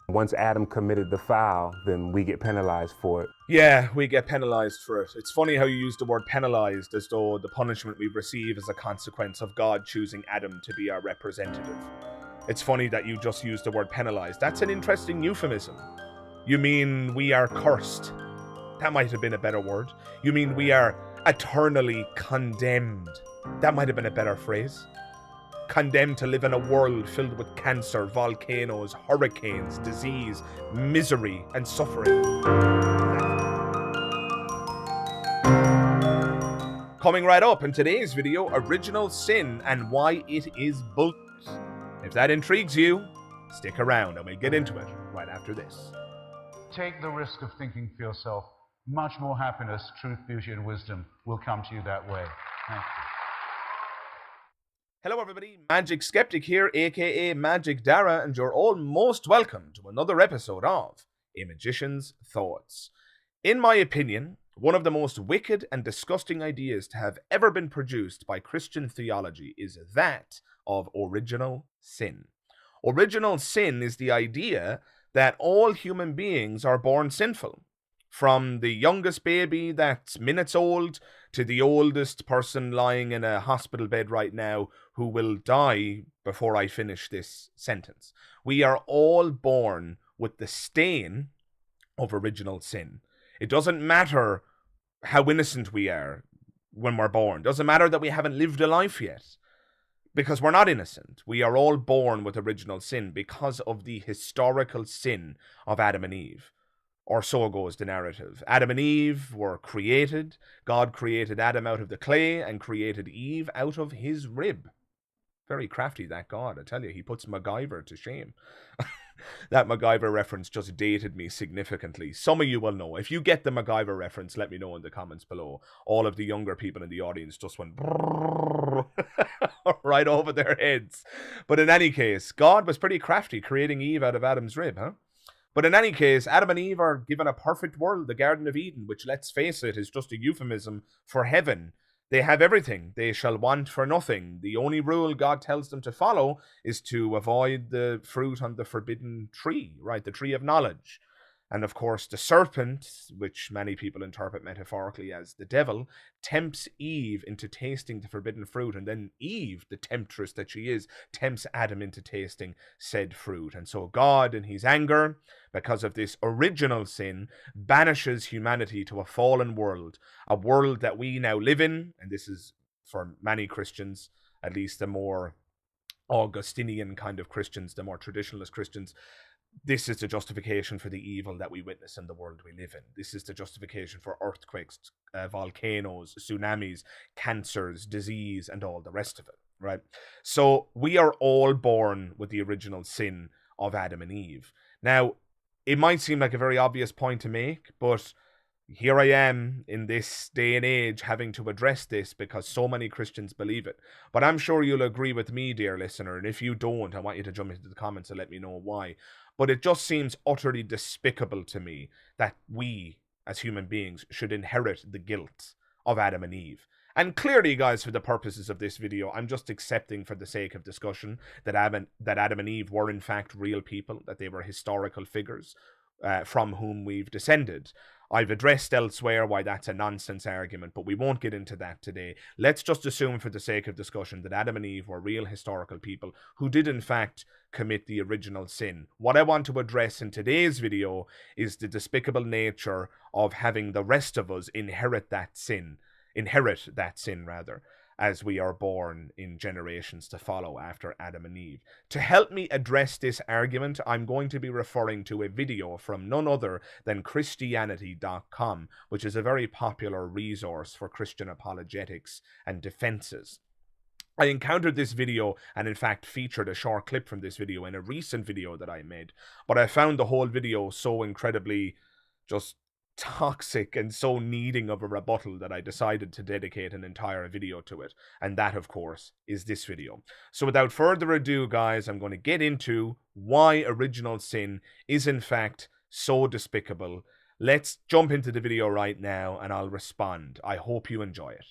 Once Adam committed the foul, then we get penalized for it. Yeah, we get penalized for it. It's funny how you use the word penalized as though the punishment we receive is a consequence of God choosing Adam to be our representative. It's funny that you just used the word penalized. That's an interesting euphemism. You mean we are cursed? That might have been a better word. You mean we are eternally condemned? That might have been a better phrase. Condemned to live in a world filled with cancer, volcanoes, hurricanes, disease, misery, and suffering. Coming right up in today's video, original sin and why it is bullshit. If that intrigues you, stick around and we'll get into it right after this. Take the risk of thinking for yourself. Much more happiness, truth, beauty, and wisdom will come to you that way. Thank you. Hello everybody, Magic Skeptic here, aka Magic Dara, and you're all most welcome to another episode of A Magician's Thoughts. In my opinion, one of the most wicked and disgusting ideas to have ever been produced by Christian theology is that of original sin. Original sin is the idea that all human beings are born sinful. From the youngest baby that's minutes old to the oldest person lying in a hospital bed right now who will die before I finish this sentence. We are all born with the stain of original sin. It doesn't matter how innocent we are when we're born. It doesn't matter that we haven't lived a life yet, because we're not innocent. We are all born with original sin because of the historical sin of Adam and Eve. Or so goes the narrative. Adam and Eve were created. God created Adam out of the clay and created Eve out of his rib. Very crafty, that God. I tell you, he puts MacGyver to shame. That MacGyver reference just dated me significantly. Some of you will know. If you get the MacGyver reference, let me know in the comments below. All of the younger people in the audience just went right over their heads. But in any case, God was pretty crafty creating Eve out of Adam's rib, huh? But in any case, Adam and Eve are given a perfect world, the Garden of Eden, which, let's face it, is just a euphemism for heaven. They have everything. They shall want for nothing. The only rule God tells them to follow is to avoid the fruit on the forbidden tree, right? The tree of knowledge. And of course, the serpent, which many people interpret metaphorically as the devil, tempts Eve into tasting the forbidden fruit. And then Eve, the temptress that she is, tempts Adam into tasting said fruit. And so God, in his anger, because of this original sin, banishes humanity to a fallen world, a world that we now live in. And this is, for many Christians, at least the more Augustinian kind of Christians, the more traditionalist Christians, this is the justification for the evil that we witness in the world we live in. This is the justification for earthquakes, volcanoes, tsunamis, cancers, disease, and all the rest of it, right? So we are all born with the original sin of Adam and Eve. Now, it might seem like a very obvious point to make, but here I am in this day and age having to address this because so many Christians believe it. But I'm sure you'll agree with me, dear listener, and if you don't, I want you to jump into the comments and let me know why. But it just seems utterly despicable to me that we, as human beings, should inherit the guilt of Adam and Eve. And clearly, guys, for the purposes of this video, I'm just accepting for the sake of discussion that Adam and Eve were in fact real people, that they were historical figures from whom we've descended. I've addressed elsewhere why that's a nonsense argument, but we won't get into that today. Let's just assume for the sake of discussion that Adam and Eve were real historical people who did in fact commit the original sin. What I want to address in today's video is the despicable nature of having the rest of us inherit that sin, as we are born in generations to follow after Adam and Eve. To help me address this argument, I'm going to be referring to a video from none other than Christianity.com, which is a very popular resource for Christian apologetics and defenses. I encountered this video and in fact featured a short clip from this video in a recent video that I made, but I found the whole video so incredibly just toxic and so needing of a rebuttal that I decided to dedicate an entire video to it. And that, of course, is this video. So without further ado, guys, I'm going to get into why original sin is in fact so despicable. Let's jump into the video right now and I'll respond. I hope you enjoy it.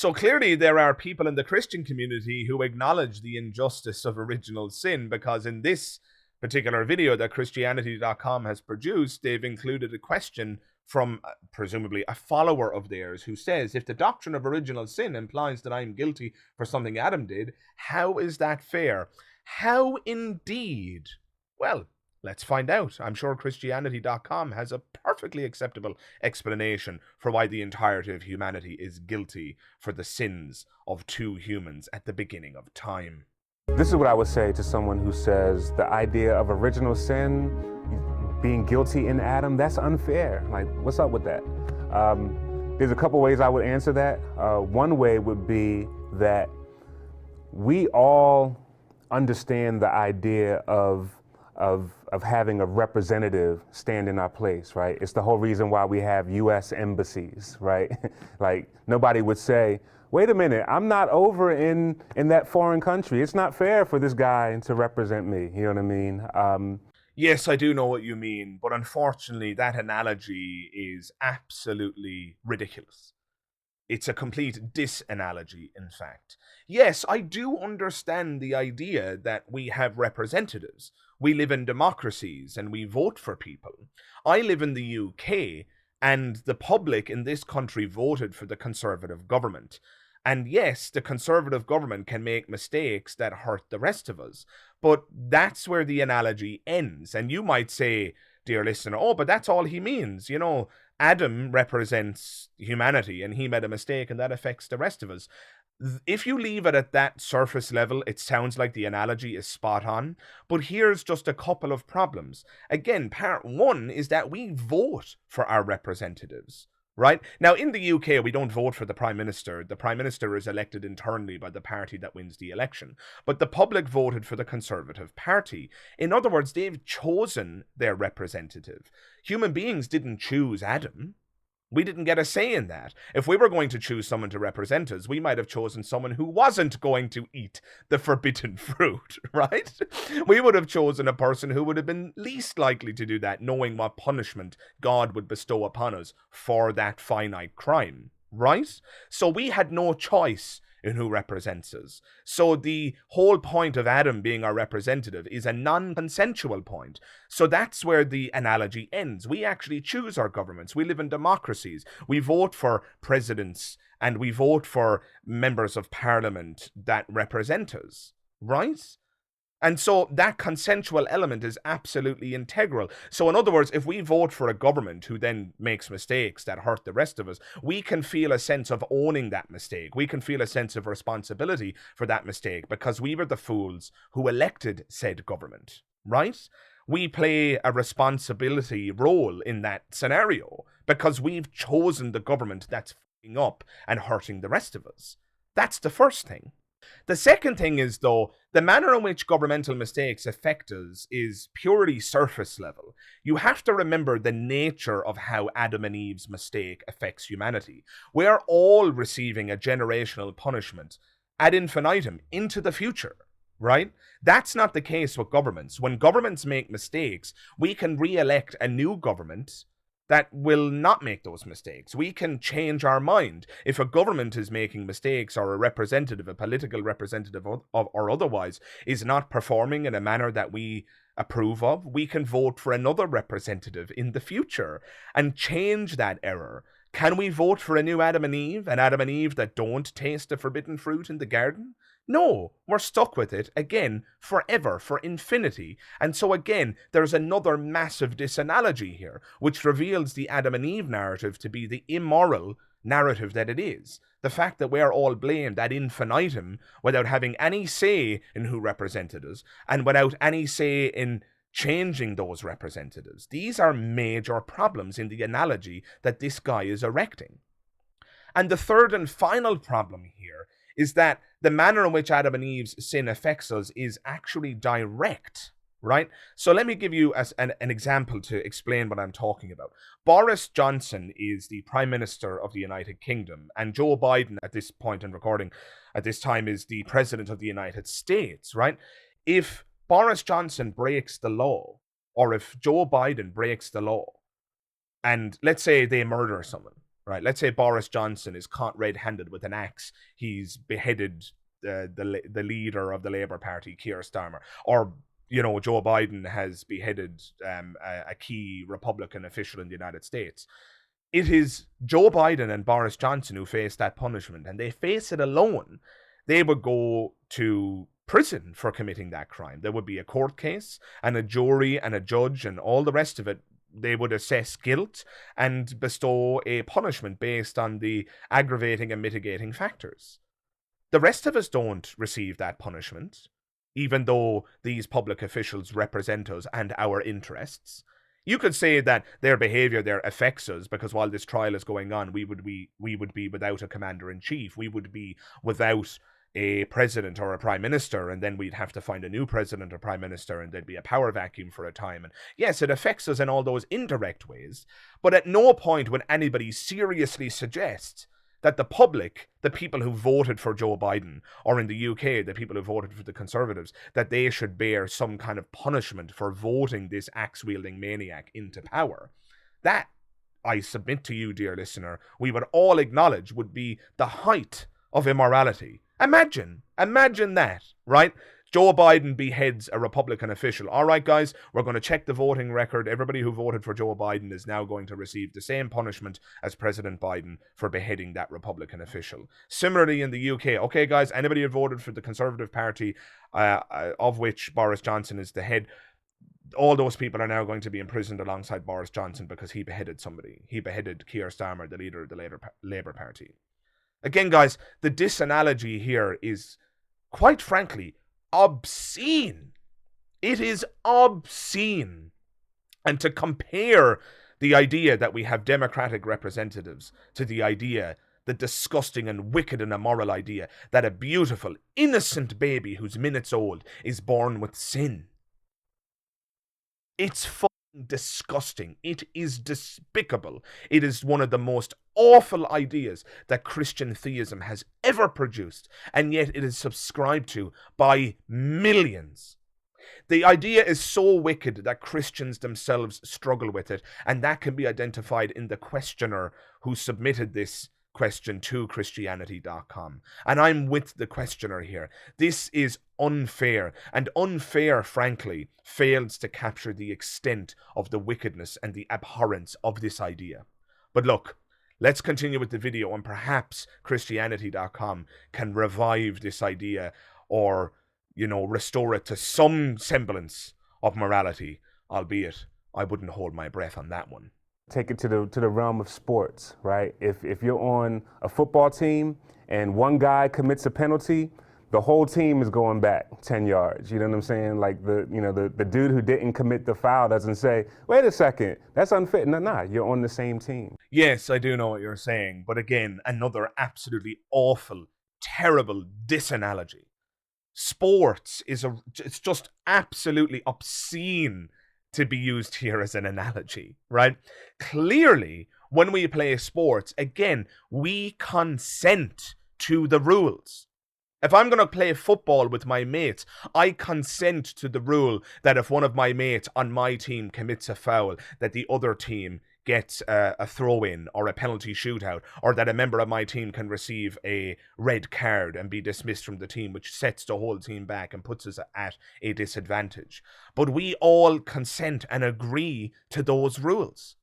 So clearly there are people in the Christian community who acknowledge the injustice of original sin, because in this particular video that Christianity.com has produced, they've included a question from presumably a follower of theirs who says, if the doctrine of original sin implies that I'm guilty for something Adam did, how is that fair? How indeed? Well, let's find out. I'm sure Christianity.com has a perfectly acceptable explanation for why the entirety of humanity is guilty for the sins of two humans at the beginning of time. This is what I would say to someone who says the idea of original sin, being guilty in Adam, that's unfair. Like, what's up with that? There's a couple ways I would answer that. One way would be that we all understand the idea of having a representative stand in our place, right? It's the whole reason why we have U.S. embassies, right? Like, nobody would say, wait a minute, I'm not over in that foreign country. It's not fair for this guy to represent me. You know what I mean? Yes, I do know what you mean, but unfortunately that analogy is absolutely ridiculous. It's a complete disanalogy, in fact. Yes, I do understand the idea that we have representatives. We live in democracies and we vote for people. I live in the UK, and the public in this country voted for the Conservative government. And yes, the Conservative government can make mistakes that hurt the rest of us. But that's where the analogy ends. And you might say, dear listener, oh, but that's all he means. You know, Adam represents humanity and he made a mistake and that affects the rest of us. If you leave it at that surface level, it sounds like the analogy is spot on. But here's just a couple of problems. Again, part one is that we vote for our representatives. Right? Now, in the UK, we don't vote for the Prime Minister. The Prime Minister is elected internally by the party that wins the election. But the public voted for the Conservative Party. In other words, they've chosen their representative. Human beings didn't choose Adam. We didn't get a say in that. If we were going to choose someone to represent us, we might have chosen someone who wasn't going to eat the forbidden fruit, right? We would have chosen a person who would have been least likely to do that, knowing what punishment God would bestow upon us for that finite crime, right? So we had no choice in who represents us. So the whole point of Adam being our representative is a non-consensual point. So that's where the analogy ends. We actually choose our governments. We live in democracies. We vote for presidents and we vote for members of parliament that represent us, right? And so that consensual element is absolutely integral. So in other words, if we vote for a government who then makes mistakes that hurt the rest of us, we can feel a sense of owning that mistake. We can feel a sense of responsibility for that mistake because we were the fools who elected said government, right? We play a responsibility role in that scenario because we've chosen the government that's f***ing up and hurting the rest of us. That's the first thing. The second thing is, though, the manner in which governmental mistakes affect us is purely surface level. You have to remember the nature of how Adam and Eve's mistake affects humanity. We are all receiving a generational punishment ad infinitum into the future, right? That's not the case with governments. When governments make mistakes, we can re-elect a new government that will not make those mistakes. We can change our mind. If a government is making mistakes or a representative, a political representative or otherwise, is not performing in a manner that we approve of, we can vote for another representative in the future and change that error. Can we vote for a new Adam and Eve, an Adam and Eve that don't taste the forbidden fruit in the garden? No, we're stuck with it, again, forever, for infinity. And so again, there's another massive disanalogy here, which reveals the Adam and Eve narrative to be the immoral narrative that it is. The fact that we're all blamed ad infinitum without having any say in who represented us, and without any say in changing those representatives. These are major problems in the analogy that this guy is erecting. And the third and final problem here is that the manner in which Adam and Eve's sin affects us is actually direct, right? So let me give you an example to explain what I'm talking about. Boris Johnson is the Prime Minister of the United Kingdom, and Joe Biden, at this point in recording, at this time, is the President of the United States, right? If Boris Johnson breaks the law, or if Joe Biden breaks the law, and let's say they murder someone, right? Let's say Boris Johnson is caught red-handed with an axe. He's beheaded the leader of the Labour Party, Keir Starmer, or Joe Biden has beheaded a key Republican official in the United States. It is Joe Biden and Boris Johnson who face that punishment, and they face it alone. They would go to prison for committing that crime. There would be a court case and a jury and a judge and all the rest of it. They would assess guilt and bestow a punishment based on the aggravating and mitigating factors. The rest of us don't receive that punishment, even though these public officials represent us and our interests. You could say that their behavior there affects us because while this trial is going on, we would be without a commander-in-chief. We would be without a president or a prime minister, and then we'd have to find a new president or prime minister, and there'd be a power vacuum for a time. And yes, it affects us in all those indirect ways, but at no point would anybody seriously suggest that the public, the people who voted for Joe Biden, or in the UK, the people who voted for the Conservatives, that they should bear some kind of punishment for voting this axe-wielding maniac into power. That, I submit to you, dear listener, we would all acknowledge would be the height of immorality. Imagine that, right? Joe Biden beheads a Republican official. All right, guys, we're going to check the voting record. Everybody who voted for Joe Biden is now going to receive the same punishment as President Biden for beheading that Republican official. Similarly, in the UK, okay, guys, anybody who voted for the Conservative Party, of which Boris Johnson is the head, all those people are now going to be imprisoned alongside Boris Johnson because he beheaded somebody. He beheaded Keir Starmer, the leader of the Labour Party. Again, guys, the disanalogy here is, quite frankly, obscene. It is obscene. And to compare the idea that we have democratic representatives to the idea, the disgusting and wicked and immoral idea, that a beautiful, innocent baby who's minutes old is born with sin. It's fucking disgusting. It is despicable. It is one of the most awful ideas that Christian theism has ever produced, and yet it is subscribed to by millions. The idea is so wicked that Christians themselves struggle with it, and that can be identified in the questioner who submitted this question to Christianity.com. And I'm with the questioner here. This is unfair, and unfair, frankly, fails to capture the extent of the wickedness and the abhorrence of this idea. But look, let's continue with the video, and perhaps Christianity.com can revive this idea or, restore it to some semblance of morality, albeit I wouldn't hold my breath on that one. Take it to the realm of sports, right? If you're on a football team and one guy commits a penalty, the whole team is going back 10 yards. You know what I'm saying? Like the dude who didn't commit the foul doesn't say, wait a second, that's unfair. No, you're on the same team. Yes, I do know what you're saying. But again, another absolutely awful, terrible disanalogy. Sports it's just absolutely obscene to be used here as an analogy, right? Clearly, when we play sports, again, we consent to the rules. If I'm going to play football with my mates, I consent to the rule that if one of my mates on my team commits a foul, that the other team gets a throw-in or a penalty shootout, or that a member of my team can receive a red card and be dismissed from the team, which sets the whole team back and puts us at a disadvantage. But we all consent and agree to those rules.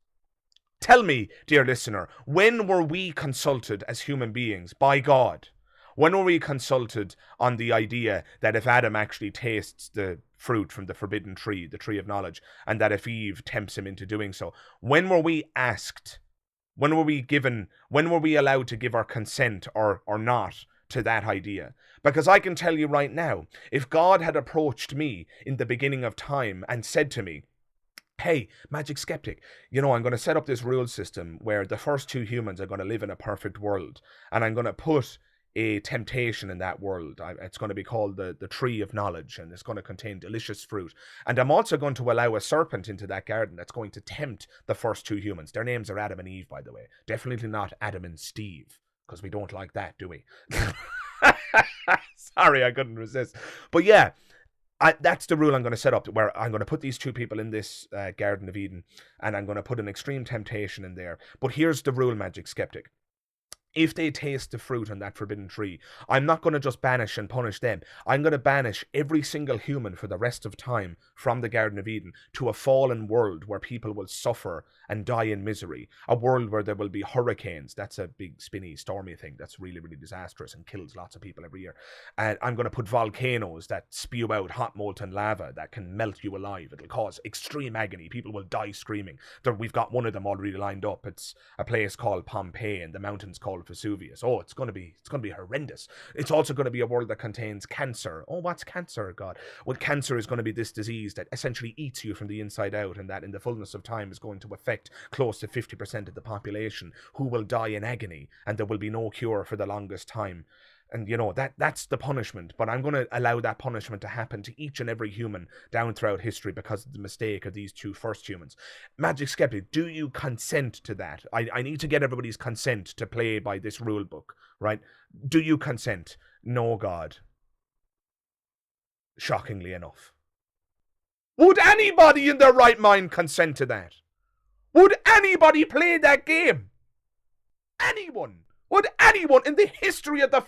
Tell me, dear listener, when were we consulted as human beings by God? When were we consulted on the idea that if Adam actually tastes the fruit from the forbidden tree, the tree of knowledge, and that if Eve tempts him into doing so, when were we asked, when were we allowed to give our consent or not to that idea? Because I can tell you right now, if God had approached me in the beginning of time and said to me, hey, Magic Skeptic, I'm going to set up this rule system where the first two humans are going to live in a perfect world, and I'm going to put a temptation in that world. It's going to be called the tree of knowledge, and it's going to contain delicious fruit. And I'm also going to allow a serpent into that garden that's going to tempt the first two humans. Their names are Adam and Eve, by the way. Definitely not Adam and Steve, because we don't like that, do we? Sorry, I couldn't resist. But yeah, That's the rule I'm going to set up, where I'm going to put these two people in this Garden of Eden, and I'm going to put an extreme temptation in there. But here's the rule, Magic Skeptic. If they taste the fruit on that forbidden tree, I'm not going to just banish and punish them. I'm going to banish every single human for the rest of time from the Garden of Eden to a fallen world where people will suffer and die in misery. A world where there will be hurricanes. That's a big, spinny, stormy thing that's really, really disastrous and kills lots of people every year. And I'm going to put volcanoes that spew out hot molten lava that can melt you alive. It'll cause extreme agony. People will die screaming. We've got one of them already lined up. It's a place called Pompeii, and the mountain's called Vesuvius. Oh, it's going to be horrendous. It's also going to be a world that contains cancer. Oh, what's cancer, God? Well, cancer is going to be this disease that essentially eats you from the inside out, and that in the fullness of time is going to affect close to 50% of the population, who will die in agony, and there will be no cure for the longest time. And that's the punishment, but I'm going to allow that punishment to happen to each and every human down throughout history because of the mistake of these two first humans. Magic Skeptic, do you consent to that? I need to get everybody's consent to play by this rule book, right? Do you consent? No, God. Shockingly enough. Would anybody in their right mind consent to that? Would anybody play that game? Anyone? Would anyone in the history of the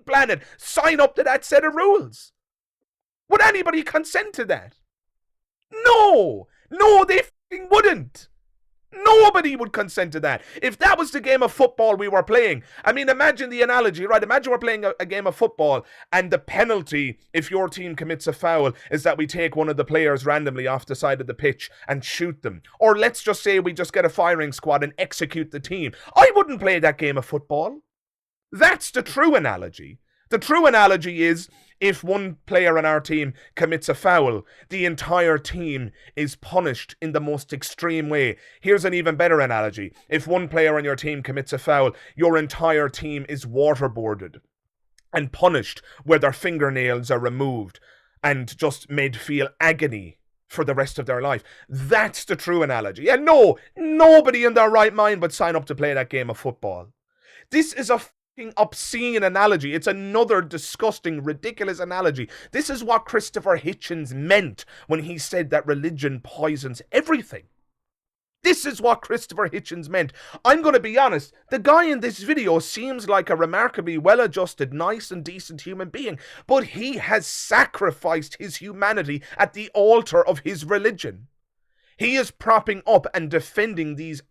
planet sign up to that set of rules? Would anybody consent to that? No, they fucking wouldn't. Nobody would consent to that. If that was the game of football we were playing, I mean, imagine the analogy, right? Imagine we're playing a game of football, and the penalty, if your team commits a foul, is that we take one of the players randomly off the side of the pitch and shoot them. Or let's just say we just get a firing squad and execute the team. I wouldn't play that game of football. That's the true analogy. The true analogy is, if one player on our team commits a foul, the entire team is punished in the most extreme way. Here's an even better analogy. If one player on your team commits a foul, your entire team is waterboarded and punished, where their fingernails are removed and just made feel agony for the rest of their life. That's the true analogy. And no, nobody in their right mind would sign up to play that game of football. This is a obscene analogy. It's another disgusting, ridiculous analogy. This is what Christopher Hitchens meant when he said that religion poisons everything. This is what Christopher Hitchens meant. I'm going to be honest, the guy in this video seems like a remarkably well-adjusted, nice and decent human being, but he has sacrificed his humanity at the altar of his religion. He is propping up and defending these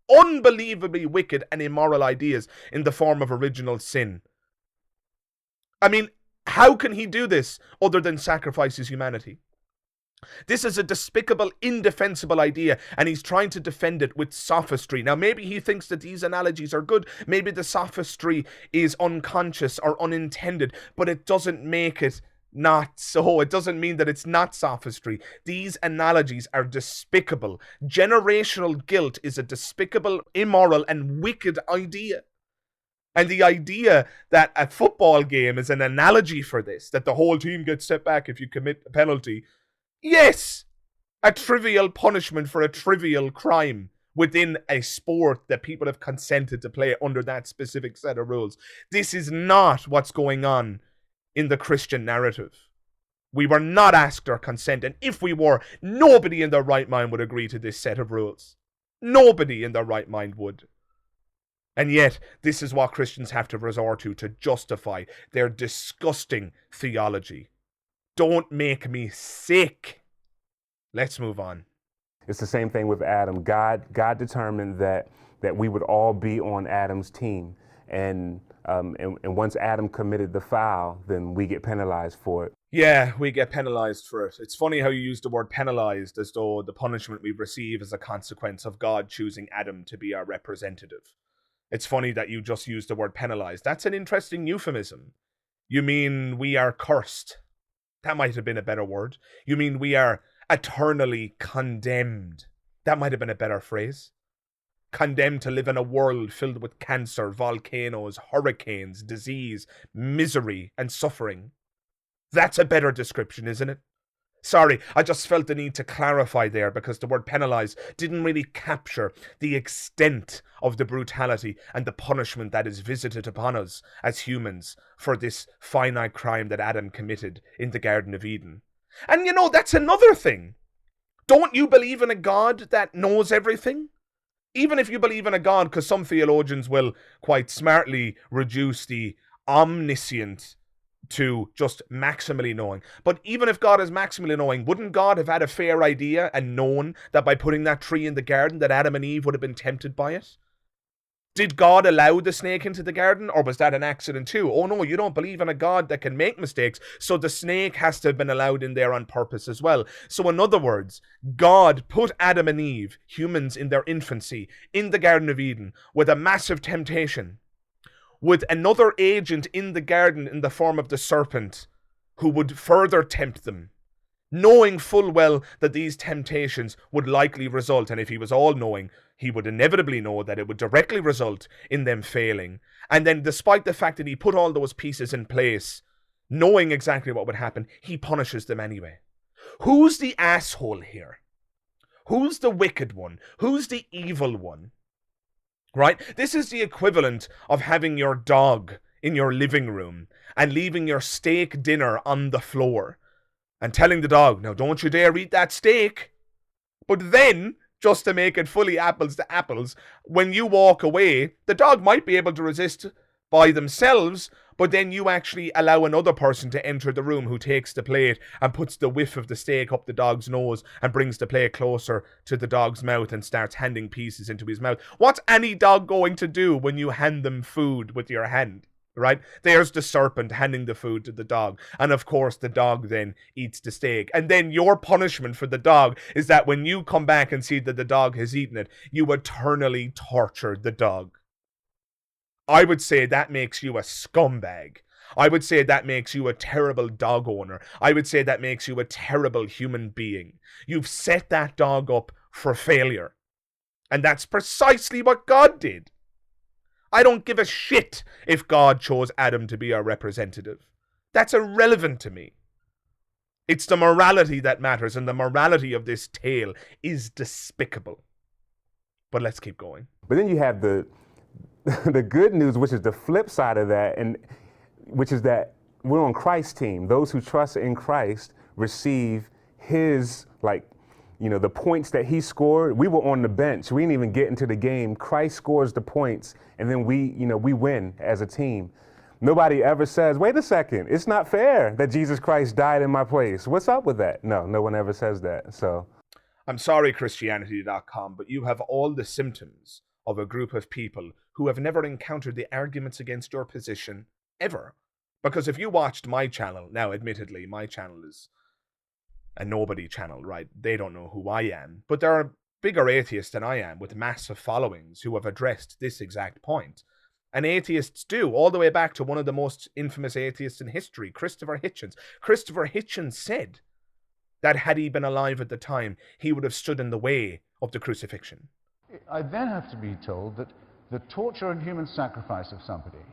unbelievably wicked and immoral ideas in the form of original sin. I mean, how can he do this other than sacrifice his humanity? This is a despicable, indefensible idea, and he's trying to defend it with sophistry. Now, maybe he thinks that these analogies are good. Maybe the sophistry is unconscious or unintended, but it doesn't make it not so. It doesn't mean that it's not sophistry. These analogies are despicable. Generational guilt is a despicable, immoral, and wicked idea. And the idea that a football game is an analogy for this, that the whole team gets set back if you commit a penalty. Yes, a trivial punishment for a trivial crime within a sport that people have consented to play under that specific set of rules. This is not what's going on in the Christian narrative. We were not asked our consent, and if we were, nobody in their right mind would agree to this set of rules. Nobody in their right mind would. And yet, this is what Christians have to resort to justify their disgusting theology. Don't make me sick. Let's move on. It's the same thing with Adam. God determined that we would all be on Adam's team. And once Adam committed the foul, then we get penalized for it. Yeah, we get penalized for it. It's funny how you use the word penalized as though the punishment we receive is a consequence of God choosing Adam to be our representative. It's funny that you just used the word penalized. That's an interesting euphemism. You mean we are cursed? That might have been a better word. You mean we are eternally condemned? That might have been a better phrase. Condemned to live in a world filled with cancer, volcanoes, hurricanes, disease, misery, and suffering. That's a better description, isn't it? Sorry, I just felt the need to clarify there because the word penalize didn't really capture the extent of the brutality and the punishment that is visited upon us as humans for this finite crime that Adam committed in the Garden of Eden. And that's another thing. Don't you believe in a God that knows everything? Even if you believe in a God, because some theologians will quite smartly reduce the omniscient to just maximally knowing. But even if God is maximally knowing, wouldn't God have had a fair idea and known that by putting that tree in the garden that Adam and Eve would have been tempted by it? Did God allow the snake into the garden, or was that an accident too? Oh no, you don't believe in a God that can make mistakes, so the snake has to have been allowed in there on purpose as well. So in other words, God put Adam and Eve, humans in their infancy, in the Garden of Eden with a massive temptation, with another agent in the garden in the form of the serpent, who would further tempt them, knowing full well that these temptations would likely result, and if he was all-knowing, he would inevitably know that it would directly result in them failing. And then despite the fact that he put all those pieces in place, knowing exactly what would happen, he punishes them anyway. Who's the asshole here? Who's the wicked one? Who's the evil one? Right? This is the equivalent of having your dog in your living room and leaving your steak dinner on the floor and telling the dog, now don't you dare eat that steak. But then, just to make it fully apples to apples, when you walk away, the dog might be able to resist by themselves, but then you actually allow another person to enter the room who takes the plate and puts the whiff of the steak up the dog's nose and brings the plate closer to the dog's mouth and starts handing pieces into his mouth. What's any dog going to do when you hand them food with your hand? Right? There's the serpent handing the food to the dog. And of course, the dog then eats the steak. And then your punishment for the dog is that when you come back and see that the dog has eaten it, you eternally torture the dog. I would say that makes you a scumbag. I would say that makes you a terrible dog owner. I would say that makes you a terrible human being. You've set that dog up for failure. And that's precisely what God did. I don't give a shit if God chose Adam to be our representative. That's irrelevant to me. It's the morality that matters, and the morality of this tale is despicable. But let's keep going. But then you have the good news, which is the flip side of that, and which is that we're on Christ's team. Those who trust in Christ receive his, the points that he scored. We were on the bench. We didn't even get into the game. Christ scores the points, and then we win as a team. Nobody ever says, wait a second, it's not fair that Jesus Christ died in my place. What's up with that? No one ever says that. So I'm sorry, Christianity.com, but you have all the symptoms of a group of people who have never encountered the arguments against your position ever. Because if you watched my channel, now admittedly, my channel is a nobody channel, right? They don't know who I am. But there are bigger atheists than I am with massive followings who have addressed this exact point. And atheists do, all the way back to one of the most infamous atheists in history, Christopher Hitchens. Christopher Hitchens said that had he been alive at the time, he would have stood in the way of the crucifixion. I then have to be told that the torture and human sacrifice of somebody,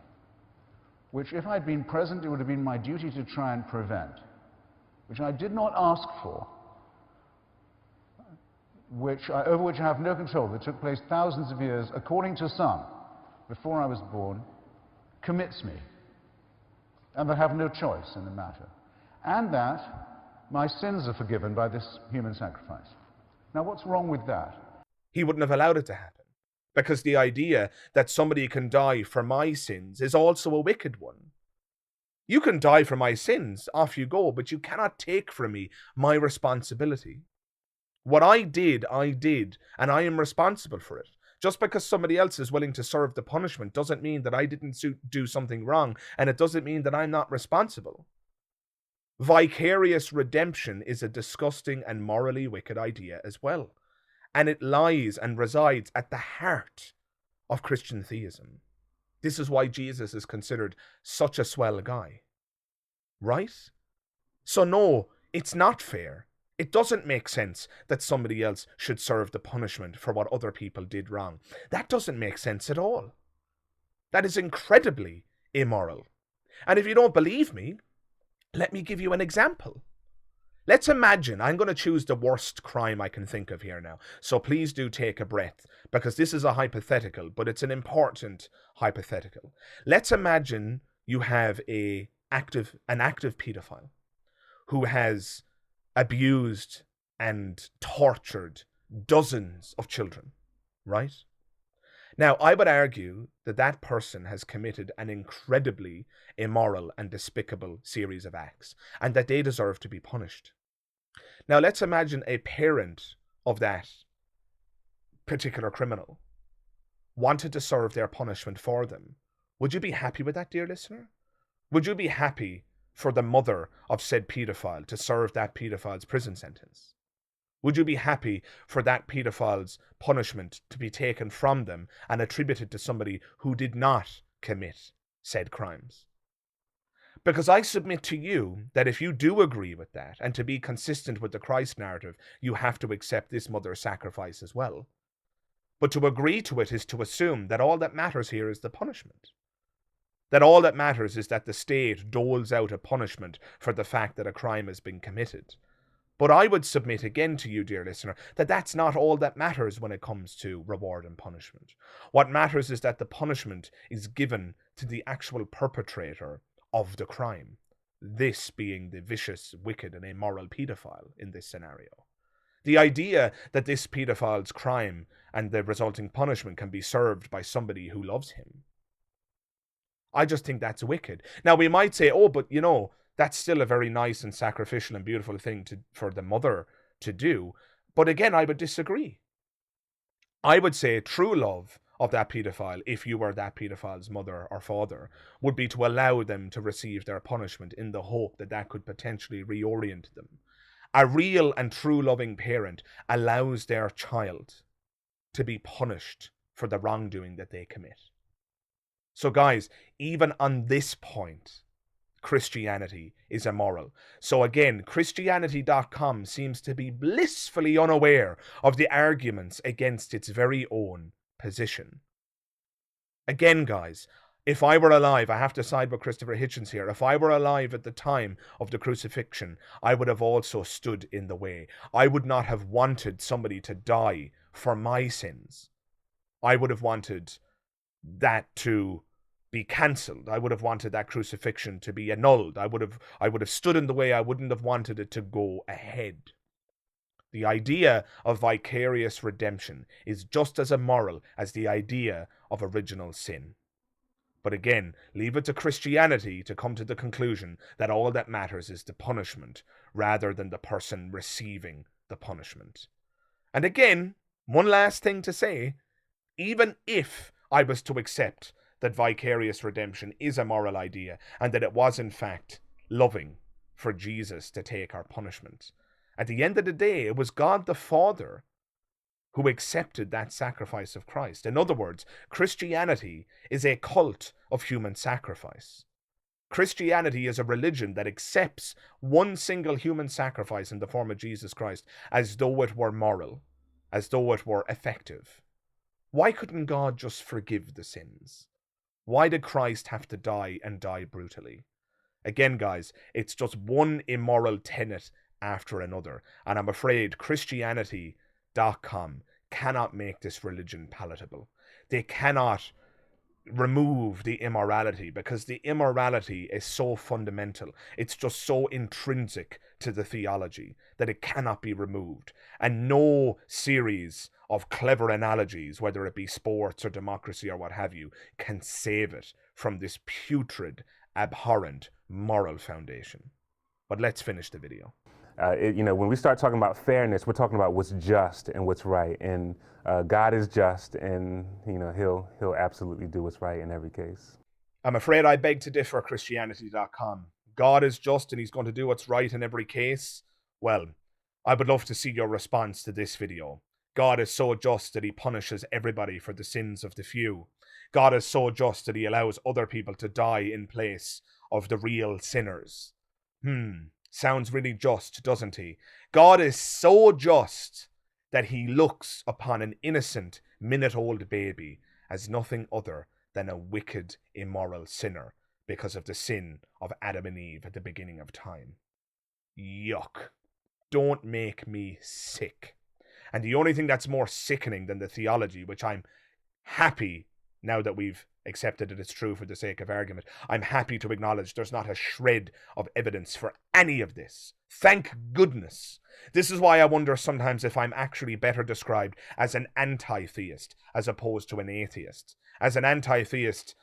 which if I'd been present, it would have been my duty to try and prevent, which I did not ask for, over which I have no control, that took place thousands of years, according to some, before I was born, commits me, and that I have no choice in the matter, and that my sins are forgiven by this human sacrifice. Now, what's wrong with that? He wouldn't have allowed it to happen, because the idea that somebody can die for my sins is also a wicked one. You can die for my sins, off you go, but you cannot take from me my responsibility. What I did, and I am responsible for it. Just because somebody else is willing to serve the punishment doesn't mean that I didn't do something wrong, and it doesn't mean that I'm not responsible. Vicarious redemption is a disgusting and morally wicked idea as well, and it lies and resides at the heart of Christian theism. This is why Jesus is considered such a swell guy. Right? So no, it's not fair. It doesn't make sense that somebody else should serve the punishment for what other people did wrong. That doesn't make sense at all. That is incredibly immoral. And if you don't believe me, let me give you an example. Let's imagine, I'm going to choose the worst crime I can think of here now. So please do take a breath, because this is a hypothetical, but it's an important hypothetical. Let's imagine you have an active pedophile who has abused and tortured dozens of children, right? Now, I would argue that that person has committed an incredibly immoral and despicable series of acts, and that they deserve to be punished. Now, let's imagine a parent of that particular criminal wanted to serve their punishment for them. Would you be happy with that, dear listener? Would you be happy for the mother of said paedophile to serve that paedophile's prison sentence? Would you be happy for that paedophile's punishment to be taken from them and attributed to somebody who did not commit said crimes? Because I submit to you that if you do agree with that, and to be consistent with the Christ narrative, you have to accept this mother's sacrifice as well. But to agree to it is to assume that all that matters here is the punishment. That all that matters is that the state doles out a punishment for the fact that a crime has been committed. But I would submit again to you, dear listener, that that's not all that matters when it comes to reward and punishment. What matters is that the punishment is given to the actual perpetrator of the crime. This being the vicious, wicked, and immoral paedophile in this scenario. The idea that this paedophile's crime and the resulting punishment can be served by somebody who loves him, I just think that's wicked. Now, we might say, oh, but that's still a very nice and sacrificial and beautiful thing for the mother to do. But again, I would disagree. I would say true love of that paedophile, if you were that paedophile's mother or father, would be to allow them to receive their punishment in the hope that that could potentially reorient them. A real and true loving parent allows their child to be punished for the wrongdoing that they commit. So guys, even on this point, Christianity is immoral. So again, Christianity.com seems to be blissfully unaware of the arguments against its very own position. Again, guys, if I were alive, I have to side with Christopher Hitchens here. If I were alive at the time of the crucifixion, I would have also stood in the way. I would not have wanted somebody to die for my sins. I would have wanted that to be cancelled. I would have wanted that crucifixion to be annulled. I would have stood in the way. I wouldn't have wanted it to go ahead. The idea of vicarious redemption is just as immoral as the idea of original sin. But again, leave it to Christianity to come to the conclusion that all that matters is the punishment rather than the person receiving the punishment. And again, one last thing to say, even if I was to accept that vicarious redemption is a moral idea and that it was in fact loving for Jesus to take our punishment, at the end of the day, it was God the Father who accepted that sacrifice of Christ. In other words, Christianity is a cult of human sacrifice. Christianity is a religion that accepts one single human sacrifice in the form of Jesus Christ as though it were moral, as though it were effective. Why couldn't God just forgive the sins? Why did Christ have to die and die brutally? Again, guys, it's just one immoral tenet after another, and I'm afraid Christianity.com cannot make this religion palatable. They cannot remove the immorality because the immorality is so fundamental. It's just so intrinsic to the theology that it cannot be removed. And no series of clever analogies, whether it be sports or democracy or what have you, can save it from this putrid, abhorrent moral foundation. But let's finish the video. When we start talking about fairness, we're talking about what's just and what's right. And God is just, and he'll absolutely do what's right in every case. I'm afraid I beg to differ, Christianity.com. God is just and he's going to do what's right in every case. Well, I would love to see your response to this video. God is so just that he punishes everybody for the sins of the few. God is so just that he allows other people to die in place of the real sinners. Sounds really just, doesn't he? God is so just that he looks upon an innocent, minute-old baby as nothing other than a wicked, immoral sinner because of the sin of Adam and Eve at the beginning of time. Yuck. Don't make me sick. And the only thing that's more sickening than the theology, which I'm happy now that we've accepted that it's true for the sake of argument. I'm happy to acknowledge there's not a shred of evidence for any of this. Thank goodness. This is why I wonder sometimes if I'm actually better described as an anti-theist as opposed to an atheist. As an anti-theist,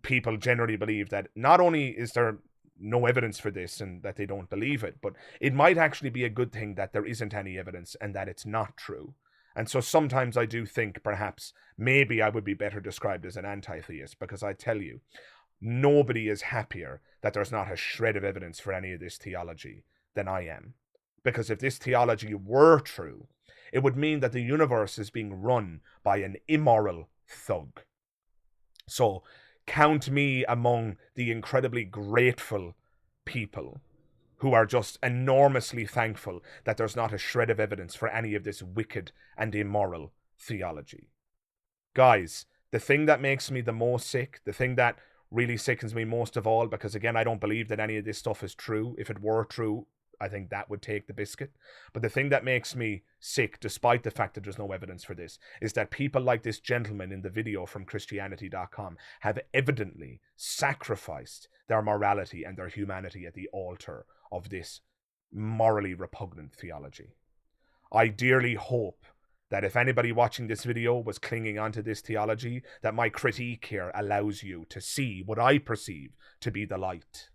people generally believe that not only is there no evidence for this and that they don't believe it, but it might actually be a good thing that there isn't any evidence and that it's not true. And so sometimes I do think perhaps maybe I would be better described as an anti-theist, because I tell you, nobody is happier that there's not a shred of evidence for any of this theology than I am. Because if this theology were true, it would mean that the universe is being run by an immoral thug. So count me among the incredibly grateful people who are just enormously thankful that there's not a shred of evidence for any of this wicked and immoral theology. Guys, the thing that makes me the most sick, the thing that really sickens me most of all, because again, I don't believe that any of this stuff is true. If it were true, I think that would take the biscuit. But the thing that makes me sick, despite the fact that there's no evidence for this, is that people like this gentleman in the video from Christianity.com have evidently sacrificed their morality and their humanity at the altar of this morally repugnant theology. I dearly hope that if anybody watching this video was clinging onto this theology, that my critique here allows you to see what I perceive to be the light.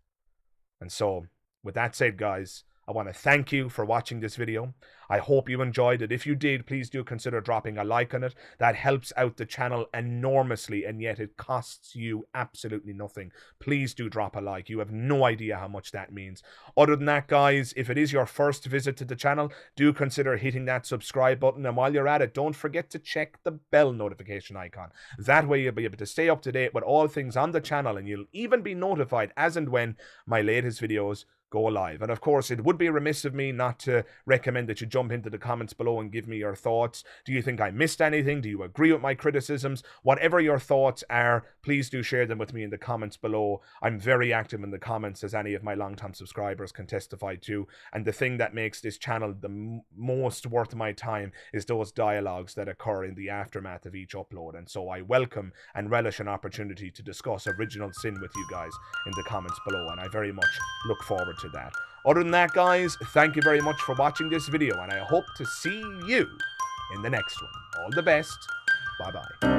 And so, with that said, guys, I want to thank you for watching this video. I hope you enjoyed it. If you did, please do consider dropping a like on it. That helps out the channel enormously, and yet it costs you absolutely nothing. Please do drop a like. You have no idea how much that means. Other than that, guys, if it is your first visit to the channel, do consider hitting that subscribe button. And while you're at it, don't forget to check the bell notification icon. That way you'll be able to stay up to date with all things on the channel, and you'll even be notified as and when my latest videos go live. And of course, it would be remiss of me not to recommend that you jump into the comments below and give me your thoughts. Do you think I missed anything? Do you agree with my criticisms? Whatever your thoughts are, please do share them with me in the comments below. I'm very active in the comments, as any of my long-time subscribers can testify to. And the thing that makes this channel the most worth my time is those dialogues that occur in the aftermath of each upload. And so I welcome and relish an opportunity to discuss original sin with you guys in the comments below, and I very much look forward to that. Other than that, guys, thank you very much for watching this video, and I hope to see you in the next one. All the best. Bye-bye.